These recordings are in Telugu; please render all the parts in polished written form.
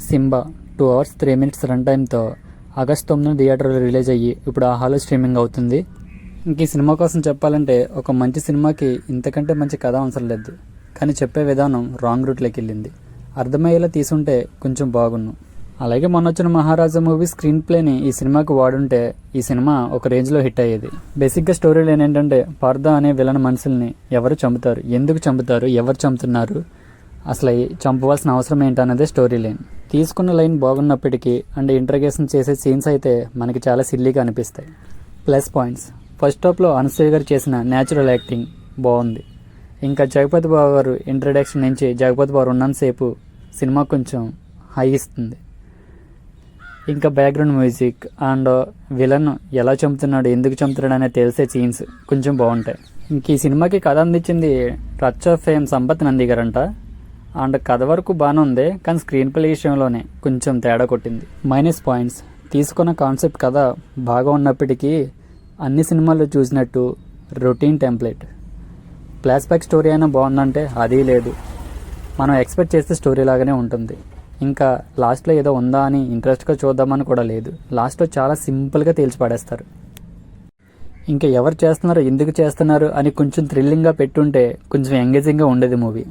సింబా 2 hours 3 minutes రన్ టైంతో ఆగస్టు 9 థియేటర్లో రిలీజ్ అయ్యి ఇప్పుడు ఆహాలో స్ట్రీమింగ్ అవుతుంది. ఇంక ఈ సినిమా కోసం చెప్పాలంటే ఒక మంచి సినిమాకి ఇంతకంటే మంచి కథ అవసరం లేదు, కానీ చెప్పే విధానం రాంగ్ రూట్లోకి వెళ్ళింది. అర్థమయ్యేలా తీసుంటే కొంచెం బాగున్ను. అలాగే మొన్న వచ్చిన మహారాజా మూవీ స్క్రీన్ ప్లేని ఈ సినిమాకి వాడుంటే ఈ సినిమా ఒక రేంజ్లో హిట్ అయ్యేది. బేసిక్గా స్టోరీ లైన్ ఏంటంటే పార్థా అనే విలన్ మనుషుల్ని ఎవరు చంపుతారు, ఎందుకు చంపుతారు, ఎవరు చంపుతున్నారు, అసలు చంపవలసిన అవసరం ఏంటన్నదే స్టోరీ లైన్. తీసుకున్న లైన్ బాగున్నప్పటికీ అండ్ ఇంట్రగేషన్ చేసే సీన్స్ అయితే మనకి చాలా సిల్లీగా అనిపిస్తాయి. ప్లస్ పాయింట్స్, ఫస్ట్ హాఫ్లో అనసూయ గారు చేసిన న్యాచురల్ యాక్టింగ్ బాగుంది. ఇంకా జగపతి బాబు గారు ఇంట్రడక్షన్ నుంచి జగపతి బాబు ఉన్నంతసేపు సినిమా కొంచెం హై ఇస్తుంది. ఇంకా బ్యాక్గ్రౌండ్ మ్యూజిక్ అండ్ విలన్ ఎలా చంపుతున్నాడు, ఎందుకు చంపుతున్నాడు అనేది తెలిసే సీన్స్ కొంచెం బాగుంటాయి. ఇంక ఈ సినిమాకి కథ అందించింది రచ్ ఆఫ్ ఫేమ్ సంపత్ నంది గారంట. అండ్ కథ వరకు బాగానే ఉంది, కానీ స్క్రీన్ ప్లే విషయంలోనే కొంచెం తేడా కొట్టింది. మైనస్ పాయింట్స్, తీసుకున్న కాన్సెప్ట్ కథ బాగా ఉన్నప్పటికీ అన్ని సినిమాల్లో చూసినట్టు routine template. Flash back story అయినా బాగుందంటే అది లేదు, మనం ఎక్స్పెక్ట్ చేసే స్టోరీ లాగానే ఉంటుంది. ఇంకా లాస్ట్లో ఏదో ఉందా అని ఇంట్రెస్ట్గా చూద్దామని కూడా లేదు, లాస్ట్లో చాలా సింపుల్గా తేల్చి పడేస్తారు. ఇంకా ఎవరు చేస్తున్నారు, ఎందుకు చేస్తున్నారు అని కొంచెం థ్రిల్లింగ్గా పెట్టుంటే కొంచెం ఎంగేజింగ్గా ఉండేది మూవీ.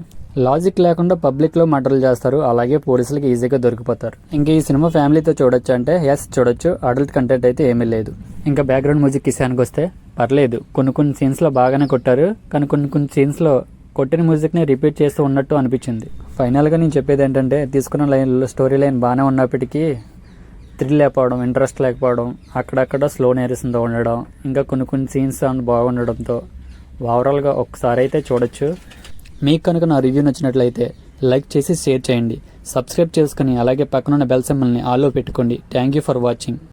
లాజిక్ లేకుండా పబ్లిక్లో మర్డర్లు చేస్తారు, అలాగే పోలీసులకి ఈజీగా దొరికిపోతారు. ఇంకా ఈ సినిమా ఫ్యామిలీతో చూడొచ్చు అంటే ఎస్ చూడొచ్చు, అడల్ట్ కంటెంట్ అయితే ఏమీ లేదు. ఇంకా బ్యాక్గ్రౌండ్ మ్యూజిక్ విషయానికి వస్తే పర్లేదు, కొన్ని సీన్స్లో బాగానే కొట్టారు, కానీ కొన్ని సీన్స్లో కొట్టిన మ్యూజిక్ని రిపీట్ చేస్తూ ఉన్నట్టు అనిపించింది. ఫైనల్గా నేను చెప్పేది ఏంటంటే తీసుకున్న స్టోరీ లైన్ బాగానే ఉన్నప్పటికీ థ్రిల్ లేకపోవడం, ఇంట్రెస్ట్ లేకపోవడం, అక్కడక్కడ స్లో నేరేషన్తో ఉండడం, ఇంకా కొన్ని సీన్స్ బాగుండడంతో ఓవరాల్గా ఒకసారి అయితే చూడొచ్చు. మీకు కనుక నా రివ్యూ నచ్చినట్లయితే లైక్ చేసి షేర్ చేయండి, సబ్స్క్రైబ్ చేసుకుని అలాగే పక్కనున్న బెల్ సింబల్ని ఆల్లో పెట్టుకోండి. Thank you for watching.